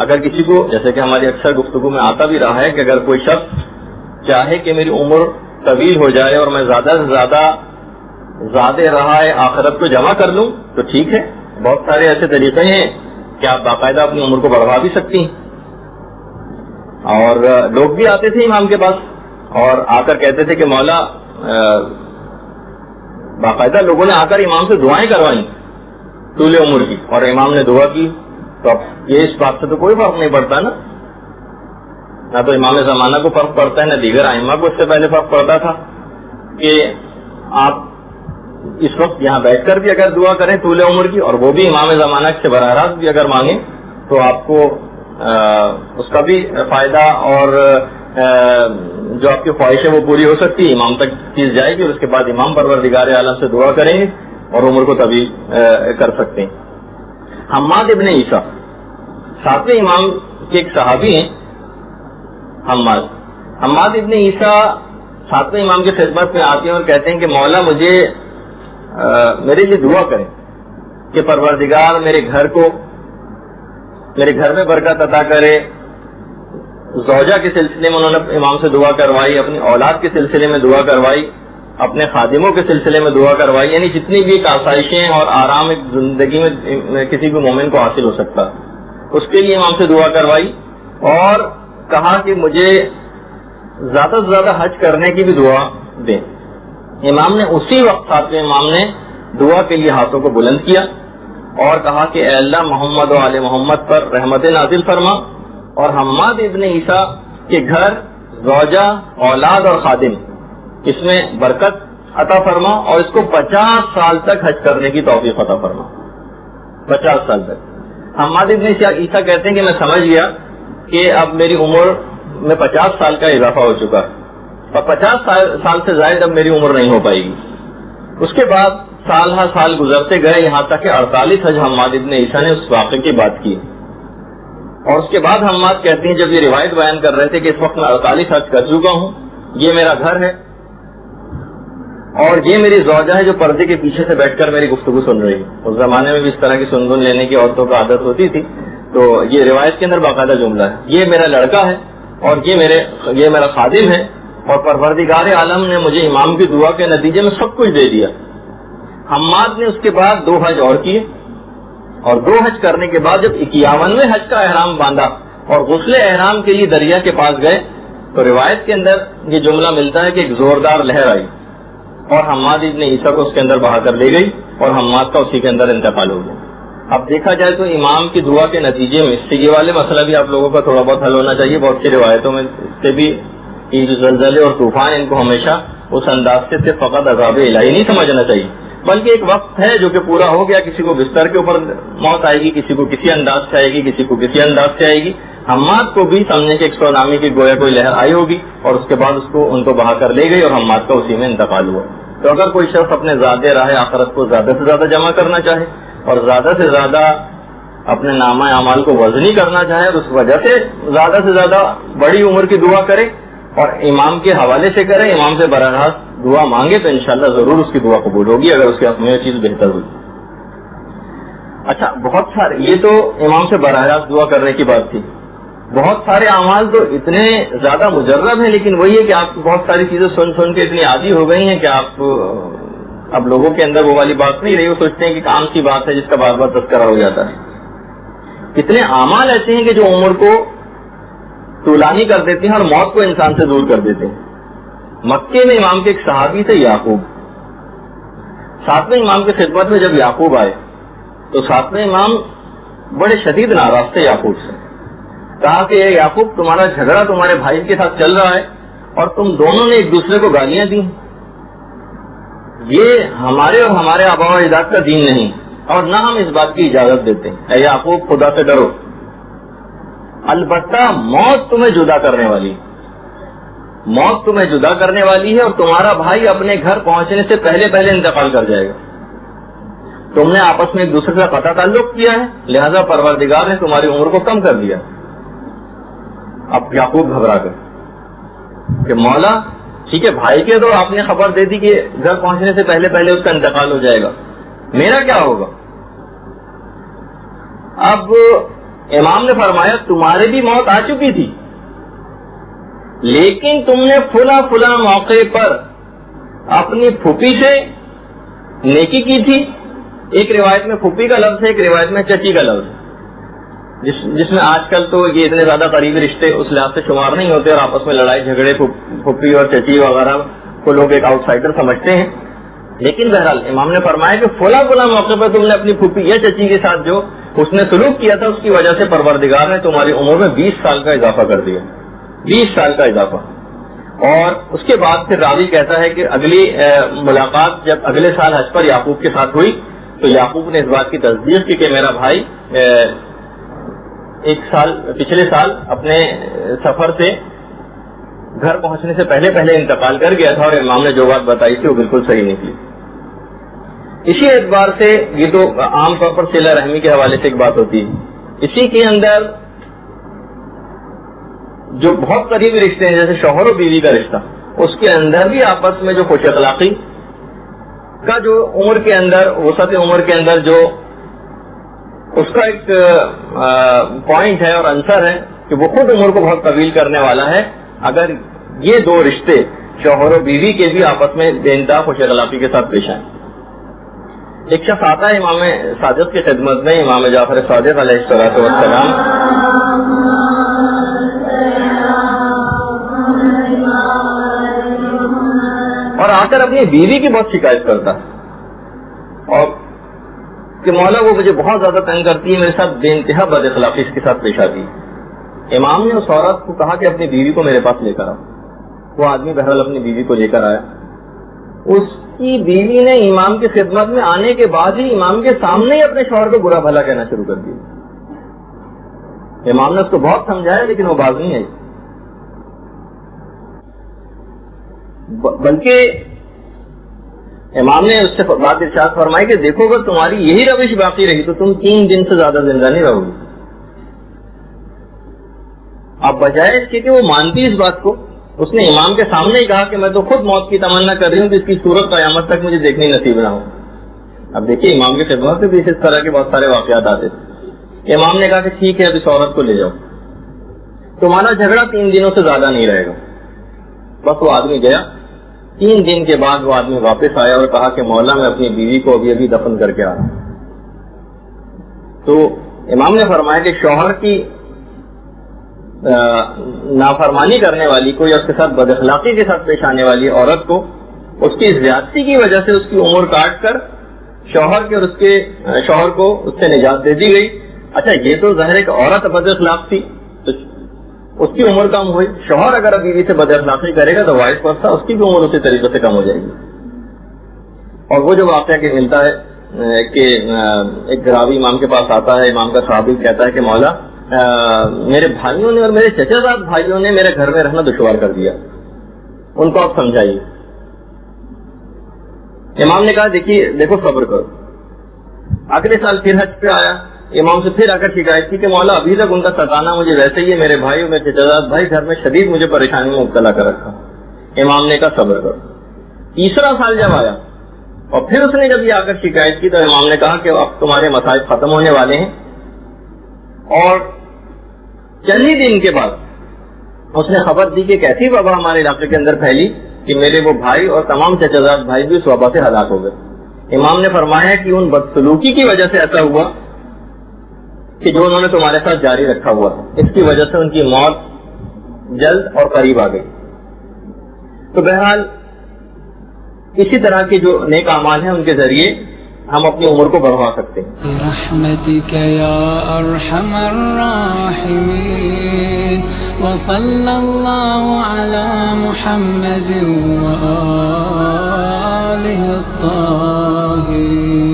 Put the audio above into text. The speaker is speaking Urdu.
اگر کسی کو، جیسے کہ ہماری اکثر گفتگو میں آتا بھی رہا ہے کہ اگر کوئی شخص چاہے کہ میری عمر طویل ہو جائے اور میں زیادہ سے زیادہ رہا ہے آخرت کو جمع کر لوں تو ٹھیک ہے، بہت سارے ایسے طریقے ہیں کہ آپ باقاعدہ اپنی عمر کو بڑھوا بھی سکتی ہیں. اور لوگ بھی آتے تھے امام کے پاس اور آ کر کہتے تھے کہ مولا، باقاعدہ لوگوں نے آ کر امام سے دعائیں کروائیں طول عمر کی، اور امام نے دعا کی. تو اب یہ اس بات سے تو کوئی فرق نہیں پڑتا نا، نہ تو امام زمانہ کو فرق پڑتا ہے، نہ دیگر ائمہ کو اس سے پہلے فرق پڑتا تھا کہ آپ اس وقت یہاں بیٹھ کر بھی اگر دعا کریں طول عمر کی، اور وہ بھی امام زمانہ سے براہ راست بھی اگر مانگیں تو آپ کو اس کا بھی فائدہ اور جو آپ کی خواہش ہے وہ پوری ہو سکتی ہے، امام تک چیز جائے گی اور اس کے بعد امام پروردگار عالم سے دعا کریں گے اور عمر کو طویل کر سکتے ہیں. حماد ابن عیسیٰ 7ویں امام کے ایک صحابی ہیں. حماد ابن عیسیٰ 7ویں امام کی خدمت میں آتے ہیں اور کہتے ہیں کہ مولا مجھے میرے لیے دعا کریں کہ پروردگار میرے گھر میں برکت عطا کرے. زوجہ کے سلسلے میں انہوں نے امام سے دعا کروائی، اپنی اولاد کے سلسلے میں دعا کروائی، اپنے خادموں کے سلسلے میں دعا کروائی، یعنی جتنی بھی آسائشیں اور آرام ایک زندگی میں کسی بھی مومن کو حاصل ہو سکتا اس کے لیے امام سے دعا کروائی. اور کہا کہ مجھے زیادہ سے زیادہ حج کرنے کی بھی دعا دیں. امام نے اسی وقت 7ویں امام نے دعا کے لیے ہاتھوں کو بلند کیا اور کہا کہ اے اللہ محمد و آل محمد پر رحمت نازل فرما، اور حماد ابن عیسیٰ کے گھر، زوجہ، اولاد اور خادم اس میں برکت عطا فرما، اور اس کو 50 سال تک حج کرنے کی توفیق عطا فرما. 50 سال تک. حماد ابن عیسیٰ کہتے ہیں کہ میں سمجھ گیا کہ اب میری عمر میں 50 سال کا اضافہ ہو چکا اور 50 سال سے زائد اب میری عمر نہیں ہو پائے گی. اس کے بعد سال ہر سال گزرتے گئے، یہاں تک کہ 48 حج حماد ابن عیسیٰ نے اس واقعے کی بات کی. اور اس کے بعد حماد کہتے ہیں جب یہ روایت بیان کر رہے تھے کہ اس وقت میں 48 حج کر چکا ہوں، یہ میرا گھر ہے اور یہ میری زوجہ ہے جو پردے کے پیچھے سے بیٹھ کر میری گفتگو سن رہی ہے. اس زمانے میں بھی اس طرح کی سن لینے کی عورتوں کو عادت ہوتی تھی، تو یہ روایت کے اندر باقاعدہ جملہ ہے. یہ میرا لڑکا ہے اور یہ میرا خادم ہے، اور پروردگار عالم نے مجھے امام کی دعا کے نتیجے میں سب کچھ دے دیا. حماد نے اس کے بعد 2 حج اور کیے، اور 2 حج کرنے کے بعد جب 51ویں حج کا احرام باندھا اور غسل احرام کے لیے دریا کے پاس گئے تو روایت کے اندر یہ جملہ ملتا ہے کہ ایک زوردار لہر آئی اور حماد ابن عیسیٰ کو اس کے اندر بہا کر لے گئی اور حماد کا اسی کے اندر انتقال ہو گیا. اب دیکھا جائے تو امام کی دعا کے نتیجے میں یہ والے مسئلہ بھی آپ لوگوں کا تھوڑا بہت حل ہونا چاہیے. بہت سی روایتوں میں سے بھی جو زلزلے اور طوفان ان کو ہمیشہ اس انداز سے فقط عذاب الہی نہیں سمجھنا چاہیے، بلکہ ایک وقت ہے جو کہ پورا ہو گیا. کسی کو بستر کے اوپر موت آئے گی، کسی کو کسی انداز سے آئے گی، کسی کو کسی انداز سے آئے گی. حماد کو بھی سمجھنے کے ایک سونامی کی گویا کوئی لہر آئی ہوگی اور اس کے بعد ان کو بہا کر لے گئی اور حماد کا اسی میں انتقال ہوا. تو اگر کوئی شخص اپنے زیادہ راہ آخرت کو زیادہ سے زیادہ جمع کرنا چاہے اور زیادہ سے زیادہ اپنے نامہ اعمال کو وزنی کرنا چاہے اور اس وجہ سے زیادہ بڑی عمر کی دعا کرے اور امام کے حوالے سے کرے، امام سے براہ راست دعا مانگے تو انشاءاللہ ضرور اس کی دعا قبول ہوگی اگر اس کے حق میں چیز بہتر ہوئی. اچھا، بہت سارے، یہ تو امام سے براہ راست دعا کرنے کی بات تھی. بہت سارے اعمال تو اتنے زیادہ مجرب ہیں، لیکن وہی ہے کہ آپ بہت ساری چیزیں سن کے اتنی عادی ہو گئی ہیں کہ آپ اب لوگوں کے اندر وہ والی بات نہیں رہی. وہ سوچتے ہیں کہ کام کی بات ہے جس کا بار بار تذکرہ ہو جاتا ہے. کتنے اعمال ایسے ہیں کہ جو عمر کو طولانی کر دیتے ہیں اور موت کو انسان سے دور کر دیتے ہیں. مکے میں امام کے ایک صحابی تھے یعقوب. 7ویں امام کی خدمت میں جب یعقوب آئے تو 7ویں امام بڑے شدید ناراض تھے یعقوب سے. کہا کہ یعقوب، تمہارا جھگڑا تمہارے بھائی کے ساتھ چل رہا ہے اور تم دونوں نے ایک دوسرے کو گالیاں دی. یہ ہمارے اور ہمارے آبا و اجداد کا دین نہیں اور نہ ہم اس بات کی اجازت دیتے ہیں. اے یعقوب، خدا سے ڈرو، البتہ موت تمہیں جدا کرنے والی، موت تمہیں جدا کرنے والی ہے اور تمہارا بھائی اپنے گھر پہنچنے سے پہلے انتقال کر جائے گا. تم نے آپس میں ایک دوسرے کا قطع تعلق کیا ہے، لہذا پروردگار نے تمہاری عمر کو کم کر دیا. اب یعقوب گھبرا گئے کہ مولا ٹھیک ہے، بھائی کے تو آپ نے خبر دے دی کہ گھر پہنچنے سے پہلے اس کا انتقال ہو جائے گا، میرا کیا ہوگا؟ اب امام نے فرمایا تمہاری بھی موت آ چکی تھی، لیکن تم نے فلاں موقع پر اپنی پھوپھی سے نیکی کی تھی. ایک روایت میں پھوپھی کا لفظ ہے، ایک روایت میں چچی کا لفظ ہے، جس میں آج کل تو یہ اتنے زیادہ قریبی رشتے اس لحاظ سے شمار نہیں ہوتے اور آپس میں لڑائی جھگڑے پھوپھی اور چچی وغیرہ کو لوگ ایک آؤٹ سائڈر سمجھتے ہیں. لیکن بہرحال امام نے فرمایا کہ فلاں موقع پر تم نے اپنی پھوپھی یا چچی کے ساتھ جو اس نے سلوک کیا تھا، اس کی وجہ سے پروردگار نے تمہاری عمر میں 20 سال کا اضافہ کر دیا، 20 سال کا اضافہ. اور اس کے بعد پھر راوی کہتا ہے کہ اگلی ملاقات جب اگلے سال حج پر یعقوب کے ساتھ ہوئی تو یعقوب نے اس بات کی تصدیق کی کہ میرا بھائی پچھلے سال اپنے سفر سے گھر پہنچنے سے پہلے انتقال کر گیا تھا، اور امام نے جو بات بتائی تھی وہ بالکل صحیح نکلی. اسی اعتبار سے یہ تو عام طور پر صلہ رحمی کے حوالے سے ایک بات ہوتی ہے. اسی کے اندر جو بہت قریبی رشتے ہیں جیسے شوہر و بیوی کا رشتہ، اس کے اندر بھی آپس میں جو خوش اخلاقی کا جو عمر کے اندر وسعت عمر کے اندر جو اس کا ایک پوائنٹ ہے اور عنصر ہے کہ وہ خود عمر کو بہت طویل کرنے والا ہے. اگر یہ دو رشتے شوہر و بیوی کے بھی آپس میں بے انتہا خوش اخلاقی کے ساتھ پیش آئیں. ایک شخص آتا ہے امام صادق کی خدمت میں، امام جعفر صادق علیہ الصلوۃ والسلام، اور آ کر اپنی بیوی کی بہت شکایت کرتا ہے اور کہ مولا وہ مجھے بہت زیادہ تنگ کرتی ہے، میرے ساتھ بے انتہا بد اخلاقی اس کے ساتھ پیش آتی ہے. امام نے اس عورت کو کہا کہ اپنی بیوی کو میرے پاس لے کر آؤ. وہ آدمی بہرحال اپنی بیوی کو لے کر آیا. اس کی بیوی نے امام کی خدمت میں آنے کے بعد ہی امام کے سامنے ہی اپنے شوہر کو برا بھلا کہنا شروع کر دیا. امام نے اس کو بہت سمجھایا لیکن وہ باز نہیں آئی، بلکہ امام نے اس سے بات ارشاد فرمائی کہ دیکھو اگر تمہاری یہی روش باقی رہی تو تم 3 دن سے زیادہ زندہ نہیں رہو گی. اب بجائے اس کے کہ وہ مانتی اس بات کو، اس نے امام کے سامنے ہی کہا کہ میں تو خود موت کی تمنا کر رہی ہوں کہ اس کی صورت قیامت تک مجھے دیکھنی نصیب نہ ہو. اب دیکھیے امام کی خدمت میں بھی اس طرح کے بہت سارے واقعات آتے تھے. امام نے کہا کہ ٹھیک ہے اب اس عورت کو لے جاؤ، تمہارا جھگڑا 3 دنوں سے زیادہ نہیں رہے گا. بس وہ آدمی گیا. 3 دن کے بعد وہ آدمی واپس آیا اور کہا کہ مولا میں اپنی بیوی کو ابھی دفن کر کے آ رہا ہوں. تو امام نے فرمایا کہ شوہر کی نافرمانی کرنے والی کو یا اس کے ساتھ بد اخلاقی کے ساتھ پیش آنے والی عورت کو اس کی زیادتی کی وجہ سے اس کی عمر کاٹ کر شوہر کے اور اس کے شوہر کو اس سے نجات دے دی گئی. اچھا یہ تو ظاہر ہے کہ عورت بد اخلاق تھی تو اس کی عمر کم ہوئی. شوہر اگر بیوی سے بد اخلاقی کرے گا تو وائس ورثہ اس کی بھی عمر اسی طریقے سے کم ہو جائے گی. اور وہ جو واقعہ کہ ملتا ہے کہ ایک راوی امام کے پاس آتا ہے، امام کا صحابی کہتا ہے کہ مولا میرے بھائیوں نے اور میرے چچا زاد بھائیوں نے میرے گھر میں رہنا دشوار کر دیا، ان کو آپ سمجھائیے. امام نے کہا دیکھو صبر کرو. اگلے سال پھر حج پہ آیا، امام سے پھر آ کر شکایت کی کہ مولا ابھی تک ان کا ستانا مجھے ویسے ہی ہے، میرے بھائی اور میرے چچا زاد بھائی گھر میں شدید مجھے پریشانی میں مبتلا کر رکھا. امام نے کہا صبر کرو. تیسرا سال جب آیا اور پھر اس نے جب یہ آ کر شکایت کی تو امام نے کہا کہ اب تمہارے مسائل ختم ہونے والے ہیں. اور چند ہی دن کے بعد اس نے خبر دی کہ ایک ایسی وبا ہمارے علاقے کے اندر پھیلی کہ میرے وہ بھائی اور تمام چچا زاد بھائی بھی اس وبا سے ہلاک ہو گئے. امام نے فرمایا کہ ان بدسلوکی کی وجہ سے ایسا ہوا کہ جو انہوں نے تمہارے ساتھ جاری رکھا ہوا تھا، اس کی وجہ سے ان کی موت جلد اور قریب آ گئی. تو بہرحال اسی طرح کے جو نیک اعمال ہیں ان کے ذریعے ہم اپنی عمر کو بڑھوا سکتے ہیں. برحمتک یا ارحم الراحمین وصلی اللہ علی محمد وآلہ الطاہرین.